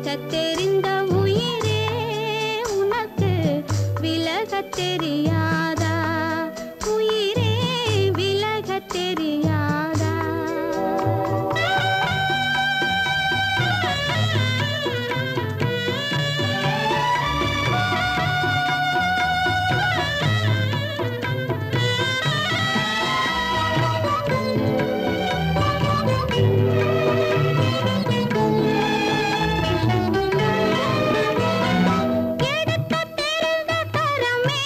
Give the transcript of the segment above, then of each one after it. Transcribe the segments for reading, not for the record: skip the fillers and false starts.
விலகத் தெரிந்த உயிரே உனக்கு விலகத் தெரியாதா? உயிரே விலகத் தெரியாதா? எடுக்க தெரிந்த கரமே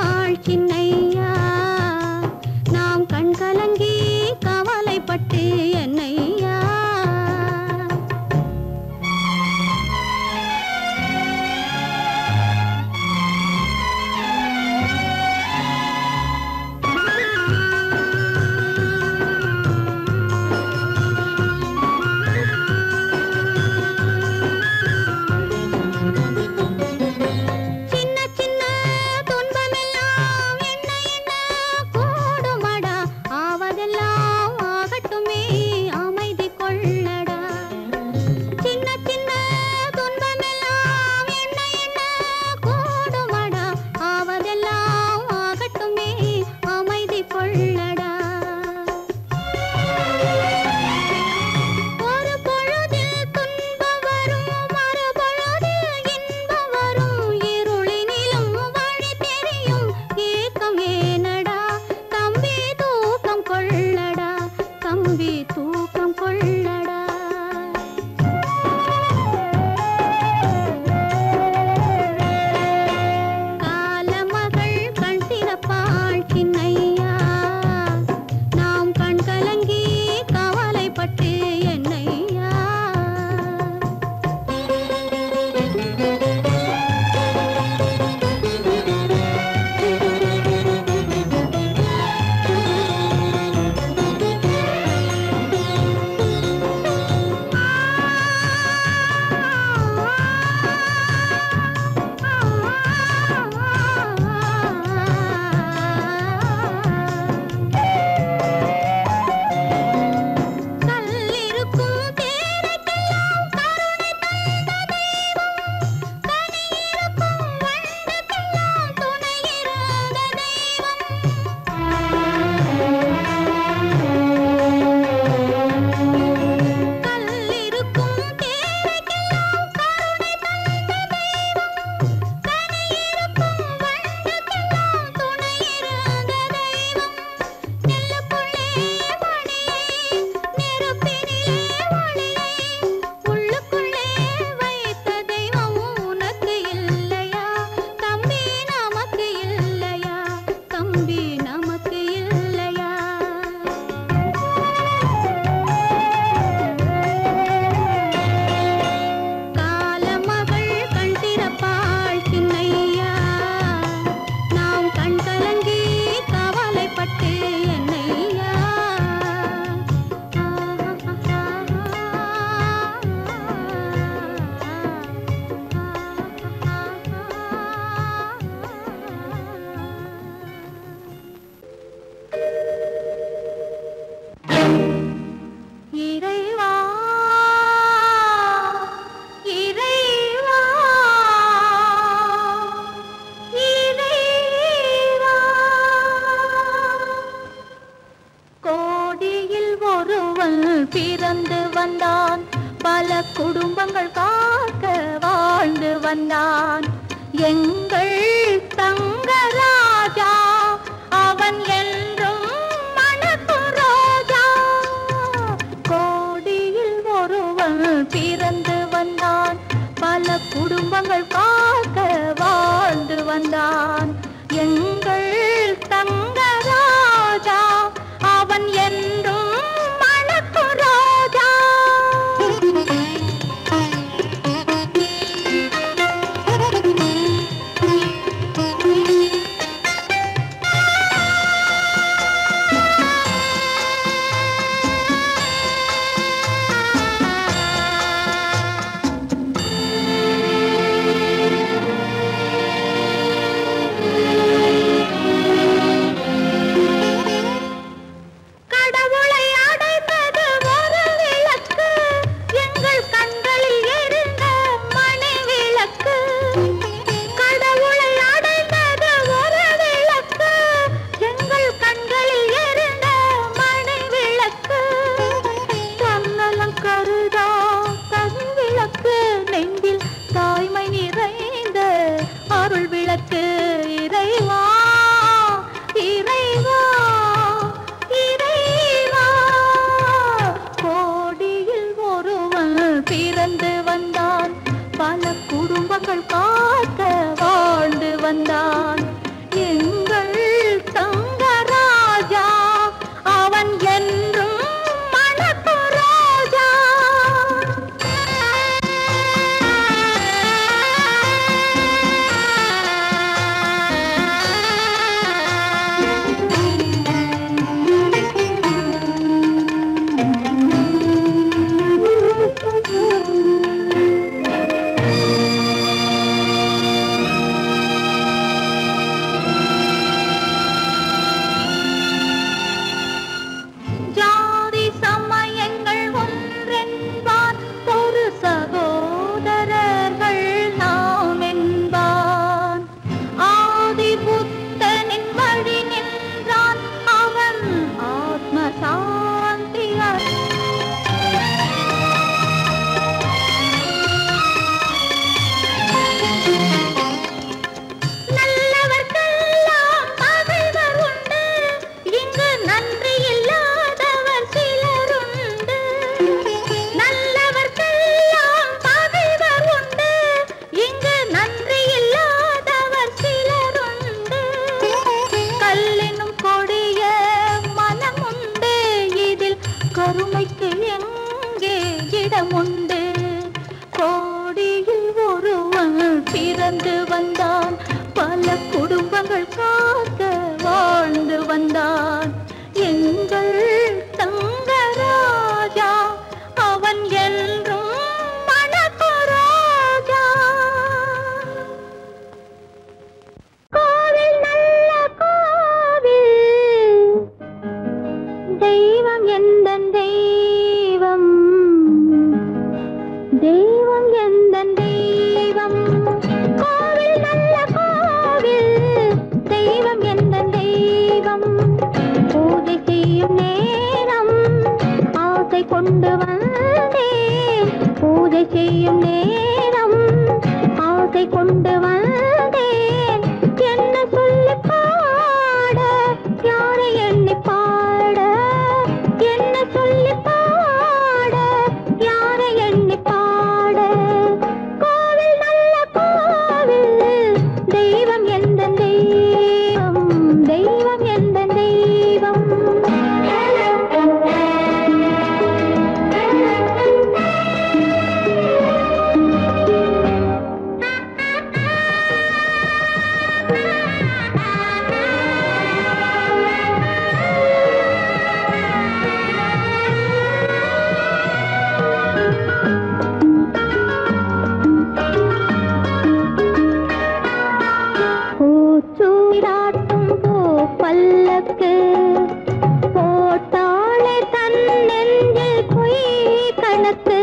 கண்டிருப்பாள் சின்னையா, நாம் கண் கலங்கி கவலைப்பட்டு என்னையா. பிறந்து வந்தான், பல குடும்பங்கள் காக்க வாழ்ந்து வந்தான். எங்கள் தங்கராஜா அவன் என்றும் மணக்கும் ரோஜா. கோடியில் ஒருவன் பிறந்து வந்தான், பல குடும்பங்கள் காக்க வாழ்ந்து வந்தான். எங்கள் தங்கராஜா அவன் என்றும் மணக்கும் ரோஜா. கொண்டு வந்தேன் பூஜை செய்யும் நேரம் ஆசை கொண்டு வந்தேன் என்ன சொல்லி பாட யாரை எண்ணி பாட என்ன சொல்லி பாட யாரை எண்ணி பாட கோவில் நல்ல கோவில் தெய்வம் எந்த தெய்வம் தெய்வம் எந்த தெய்வம் பூச்சூடாட்டும் பூ பல்லக்கு போட்டாளே தன் நெஞ்சில் பொய் கணக்கு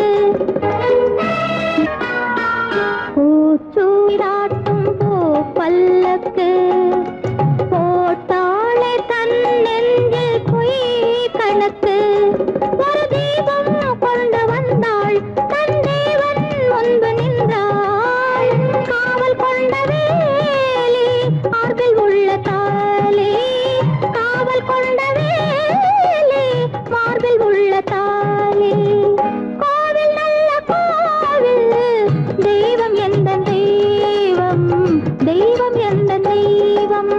பூச்சூடாட்டும் பூ பல்லக்கு போட்டாளே தன் நெஞ்சில் பொய் கணக்கு ஒரு தீபம் கொண்டு வந்தாள் தன் தேவன் முன்பு நின்றாள் காவல் கொண்ட வேலி மார்பில் உள்ள தாலி காவல் கொண்ட வேலி மார்பில் உள்ள தாலி கோவில் நல்ல கோவில் தெய்வம் எந்த தெய்வம் தெய்வம் எந்த தெய்வம்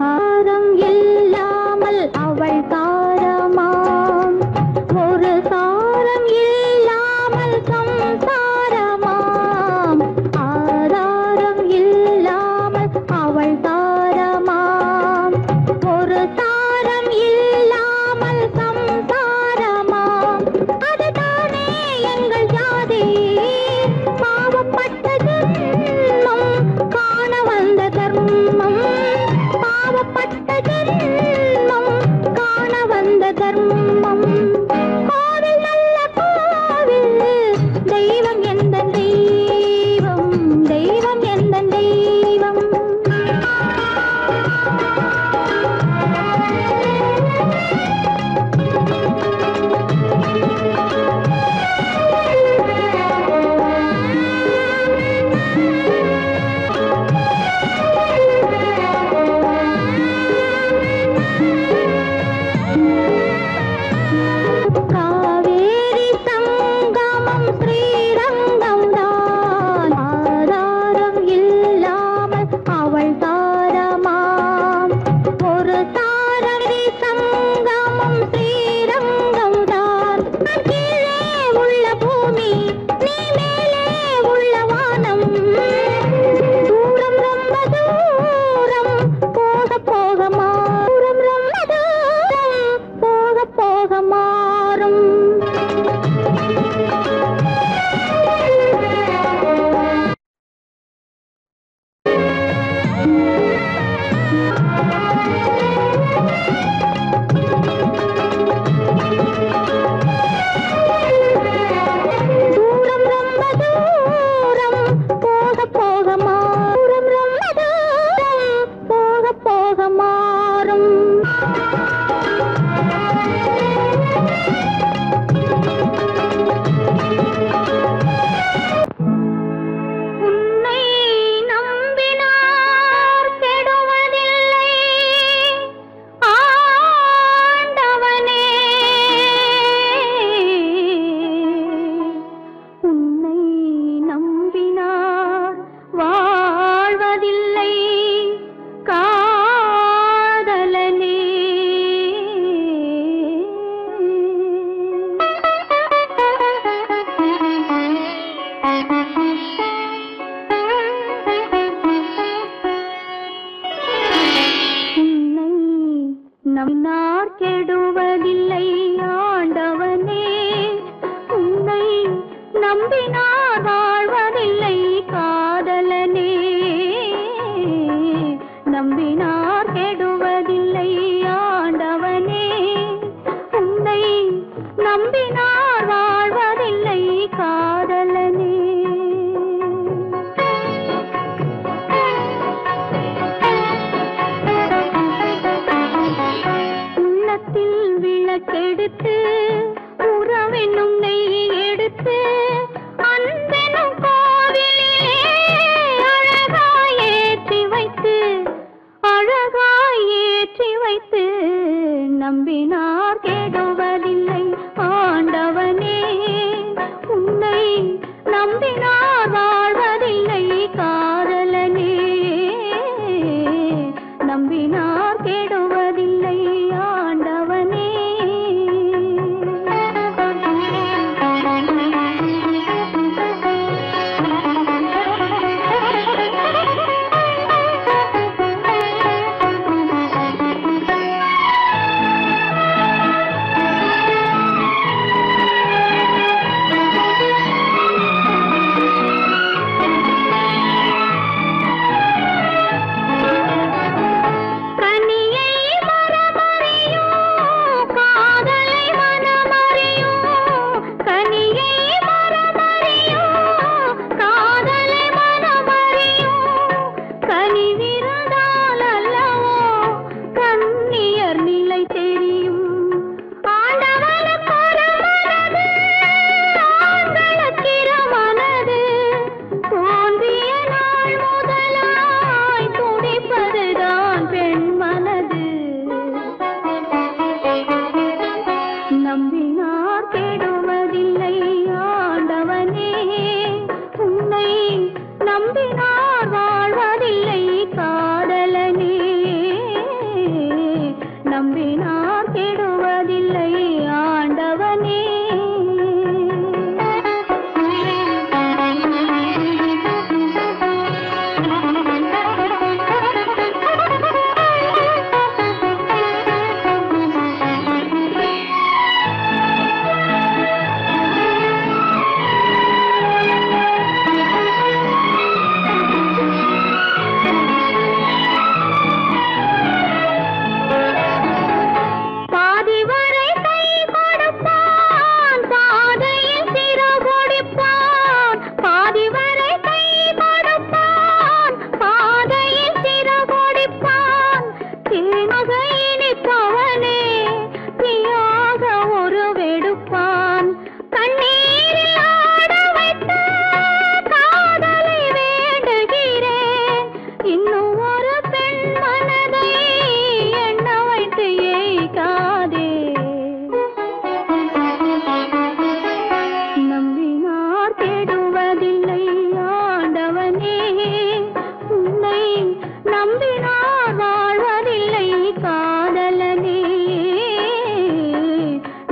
ஆரம் இல்லாமல் அவள் தாரமாம் ஒரு சாரம் இல்லாமல் சம்சாரமாம் ஆதாரம் இல்லாமல் அவள் தாரமாம் ஒரு சாரம் இல்லாமல் சம்சாரமாம் அதுதானே எங்கள் ஜாதி பாவப்பட்ட ஜென்மம் காண வந்த தர்மம் பாவப்பட்ட ஜென்மம் காண வந்த தர்மம் கோவில் நல்ல கோவில் தெய்வம் எந்த தெய்வம் தெய்வம் எந்த தெய்வம் காவேரி சங்கமம் ஸ்ரீரங்கம் தான் ஆதாரம் இல்லாமல் அவள் தாரமாம் ஒரு தாரரி சங்கமம் ஸ்ரீரங்கம் தான் கீழே உள்ள பூமி நீ மேலே உள்ள வானம் தூரம் ரொம்ப தூரம் போக போக மாறும் ரொம்ப தூரம் போக போக மாறும் தூரம் ரொம்ப தூரம் போக போக மாறும் ரொம்ப தூரம் போக போக மாறும் உன்னை நம்பினார் கெடுவதில்லை ஆண்டவனே உன்னை நம்பினார் வாழ்வதில்லை காதலனே உன்னை நம்பினார் கெடுவதில்லை ஆண்டவனே உன்னை நம்பினார் வாழ்வதில்லை காதலனே நம்பினார் கெடுவதில்லை ஆண்டவனே உன்னை நம்பினார் வாழ்வதில்லை காதலனே எடுத்து உறவென்னும் நெய் எடுத்து அன்பெனும் கோவிலே அழகாய் ஏற்றி வைத்து நம்பினார் கெடுவதில்லை ஆண்டவனே உன்னை நம்பினார் வாழ்வதில்லை காதலனே நம்பினார் கெடுவதில்லை ஆண்டவனே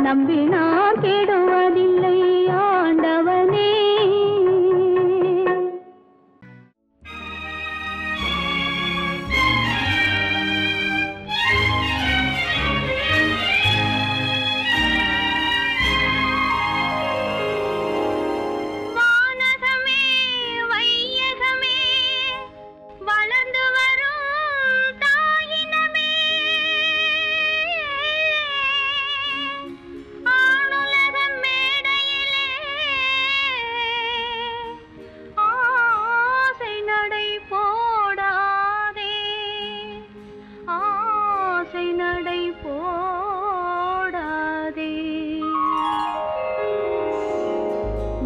நம்பினார் கெடுவதில்லை ஆண்டவனே வானகமே வையகமே வளர்ந்து வரும் தாயினமே ஆணுலக மேடையிலே ஆசை நடை போடாதே ஆசை நடை போடாதே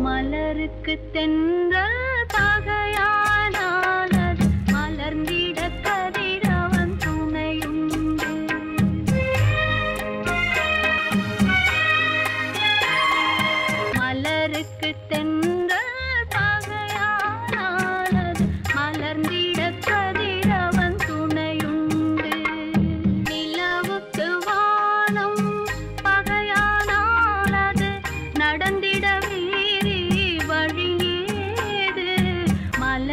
மலருக்கு தென்றல் பகையானால் அது மலர்ந்திட கதிரவன் துணையுண்டு மலருக்கு தென்றல் பகையானால் அது மலர்ந்திட கதிரவன் துணையுண்டு நிலவுக்கு வானம் பகையானால் அது நடந்திட வழியேது மலர்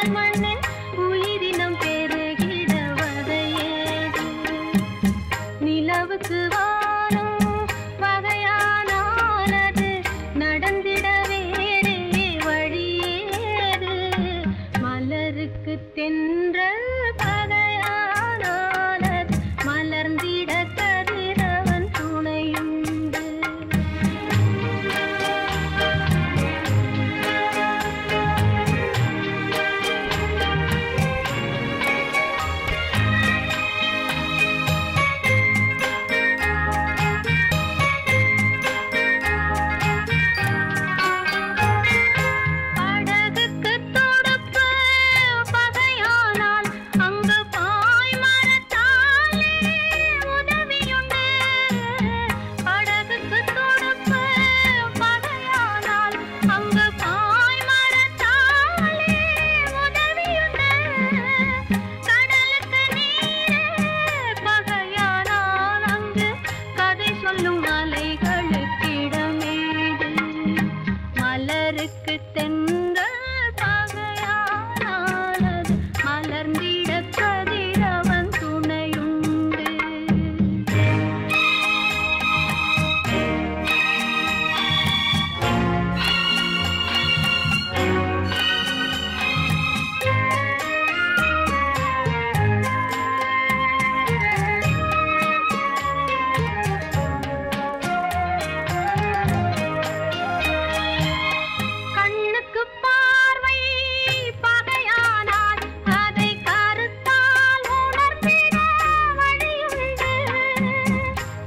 வந்தால் மண்ணின் உயிரினம் பெருகிட வதையேது நிலவுக்கு வானம் வகையானானது நடந்திட வேறே வழியேது மலருக்கு தென்றல் பகையானானது மலர்ந்திட கதிரவன் துணையுண்டு படகுக்கு தொடுப்பு பகையானால் அங்கு பாய்மரத்தாலே உதவியுண்டு படகுக்கு தொடுப்பு பகையானால் அங்கு பாய்மரத்தாலே உதவியுண்டு கடலுக்கு நீரே பகையானால் அங்கு கதை சொல்லும் அலைகளுக்கிடமேது மலருக்கு தென்றல் பகையானானது மலர்ந்திட கதிரவன் துணையுண்டு கண்ணுக்கு பார்வை பகையானால் அதை கருத்தால் உணர்ந்திட வழியுண்டு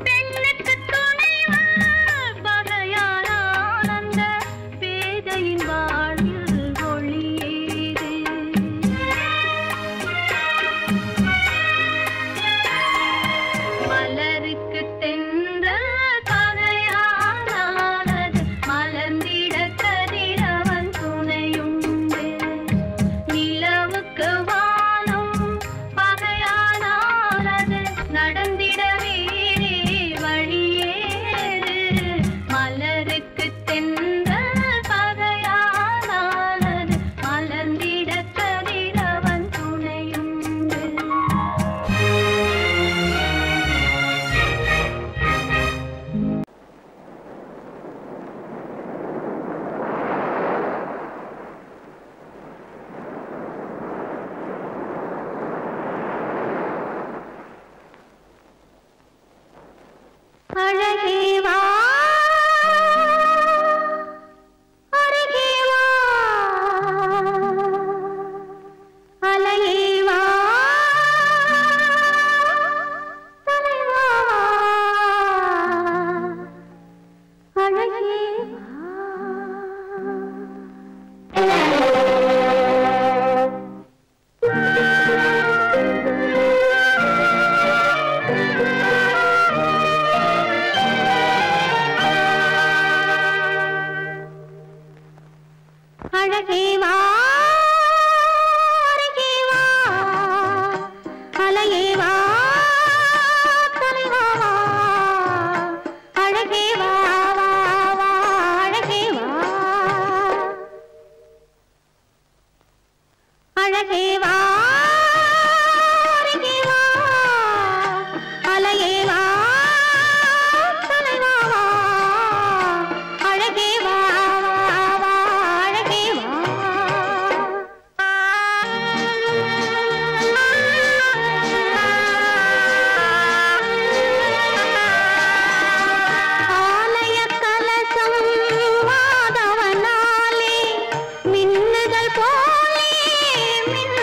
பெண்ணுக்கு துணைவன் பகையானால் அந்த பேதையின் வாழ்வில் ஒளியேது மலருக்கு தென்றல் பகையானானது மலர்ந்திட கதிரவன் துணையுண்டு நிலவுக்கு வானம் பகையானானது நடந்திட வேறே வழியேது மலருக்கு தென்றல் பகையானானது மலர்ந்திட கதிரவன் துணையுண்டு அழகே வா அருகே வா அலையே வா தலைவா அழகே அழகே வா அருகே வா அலையே வா தலைவா வா அழகே வா வா வா அழகே வா அழகே வா அருகே வா அலையே வா தலைவா வா அழகே வா வா வா அழகே வா ஆலய கலசம் வாதவனாலே மின்னுதல் போலே மின்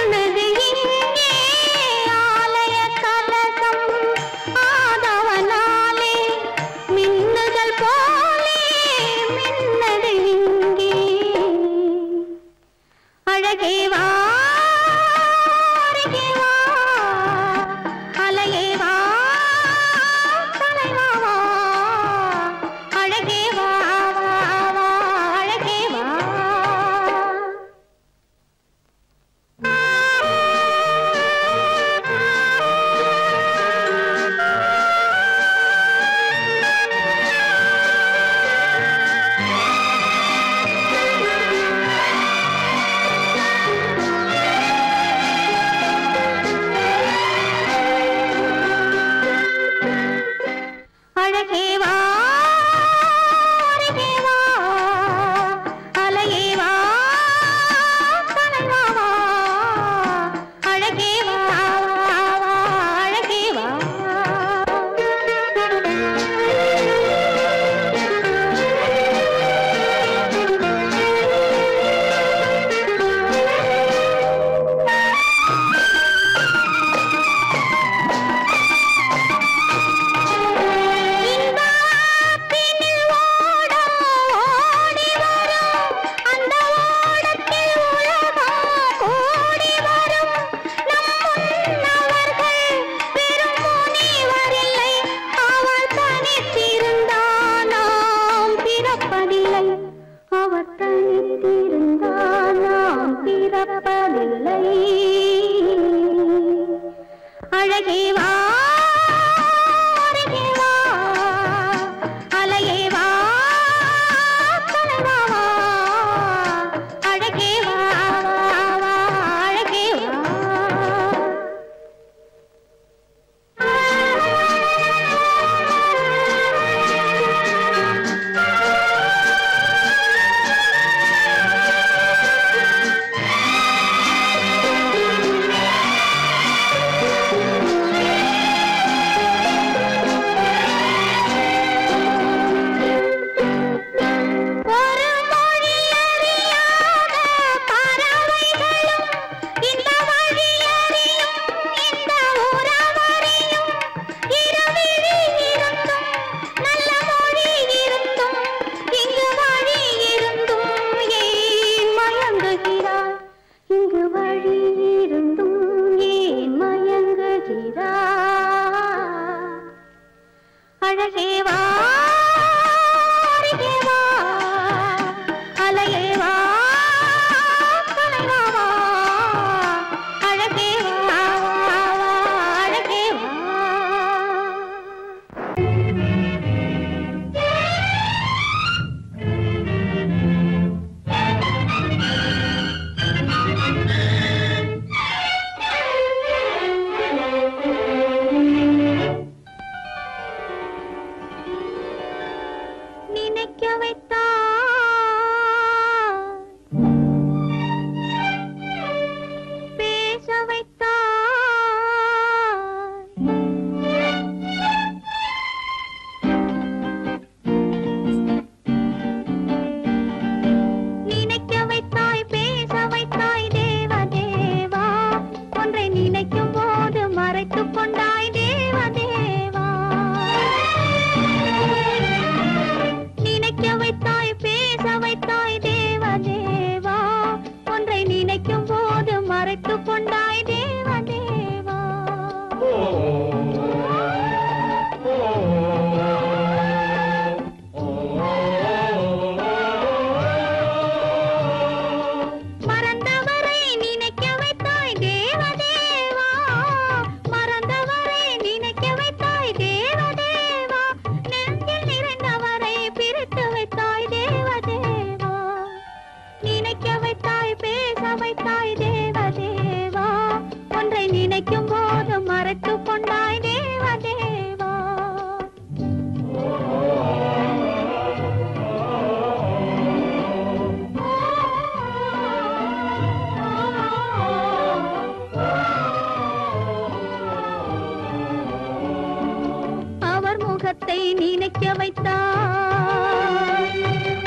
வைத்தார்.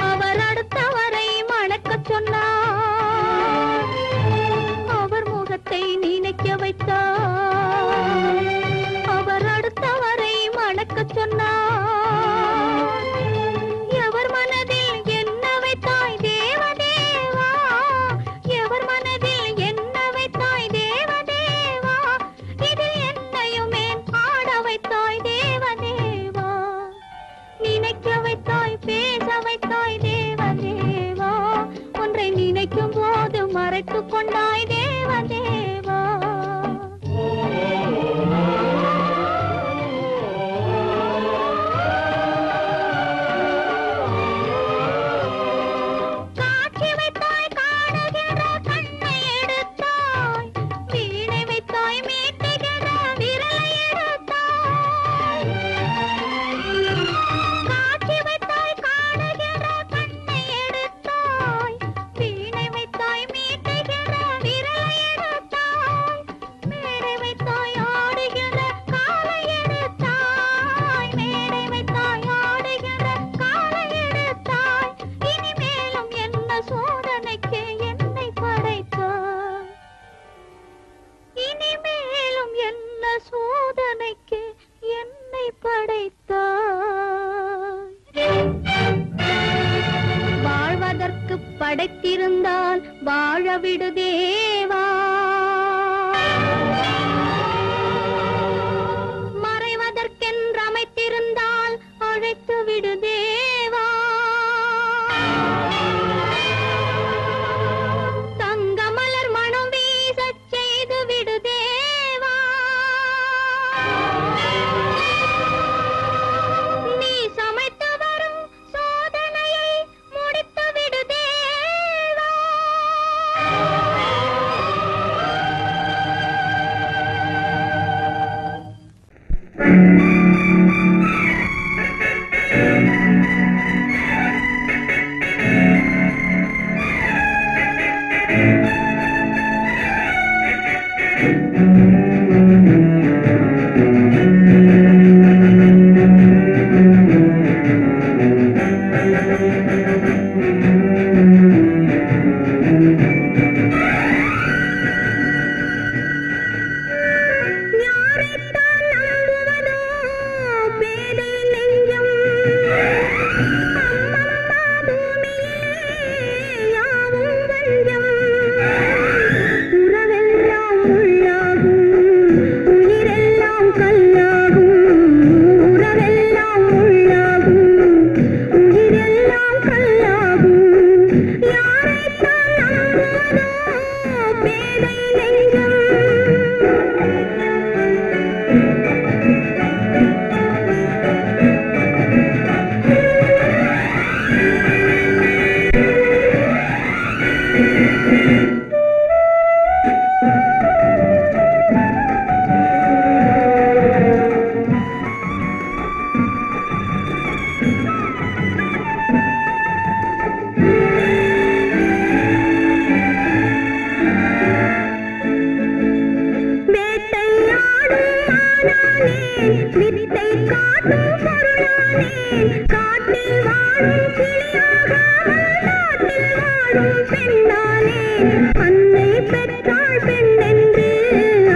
அவர் அடுத்தவரை மணக்கச் சொன்னார். அவர் முகத்தை நினைக்க வைத்தார். அவர் அடுத்தவரை மணக்கச் சொன்னார். எவர் மனதில் என்ன வைத்தாய் தேவதேவா, எவர் மனதில் என்ன வைத்தாய் தேவதேவா, இதில் என்னையுமே ஆட வைத்தாய் தேவதேவா, நினைக்க வைத்தாய் பேச வைத்தாய் தேவதேவா, ஒன்றை நினைக்கும் போது மறைத்துக் கொண்டாய் தேவதேவா. காட்சி வைத்தாய் காணுகிற கண்ணை எடுத்தாய், வீணை வைத்தாய் மீட்டுகிற விரலை எடுத்தாய். காட்சி வைத்தாய் காணுகிற கண்ணை எடுத்தாய், வீணை வைத்தாய் மீட்டுகிற விரலை எடுத்தாய். மேடை வைத்தாய் ஆடுகிற காலை எடுத்தாய், மேடை வைத்தாய் ஆடுகிற காலை எடுத்தாய். இனிமேலும் என்ன சோதனைக்கு என்னை படைத்தாய், இனிமேலும் என்ன சோதனைக்கு என்னை படைத்தாய். வாழ்வதற்கு படைத்திருந்தால் வாழ விடு தேவா, மறைவதற்கென்று அமைத்திருந்தால் அழைத்து விடு தேவா. தங்கமலர் மனம் வீசச் செய்து விடு தேவா. நீ சமைத்து வரும் சோதனையை முடித்து விடு தேவா. யாரைத்தான் நம்புவதோ பேதை நெஞ்சம், அம்மம்மா பூமியே யாவும் வஞ்சம். உறவெல்லாம் உள்ளாகும், உயிரெல்லாம் கல்லாகும். உறவெல்லாம் உள்ளாகும், உயிரெல்லாம் கல்லாகும். யாரைத்தான் நம்புவதோ பேதை நெஞ்சம். வித்தை காட்டும் பொருளானேன், காட்டில் வாழும் கிளியாகாமல் நாட்டில் வாழும் பெண்ணானேன். அன்னை பெற்றாள் பெண்ணென்று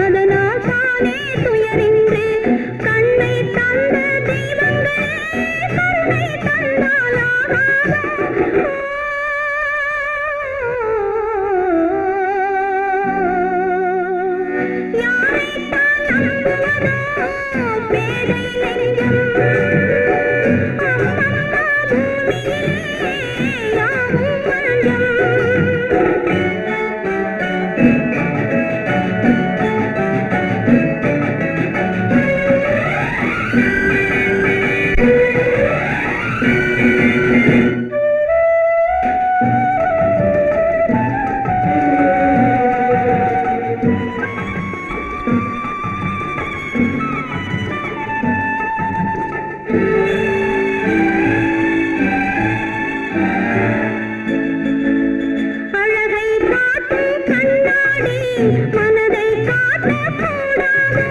அதனால் தானே துயரின்று, கண்ணை தந்த தெய்வங்களே கருணை தந்தாலாகாதோ. யாரைத்தான் நம்புவதோ பேதை நெஞ்சம், அம்மம்மா பூமியே யாவும் வஞ்சம். மனதை காட்டக்கூடாதோ,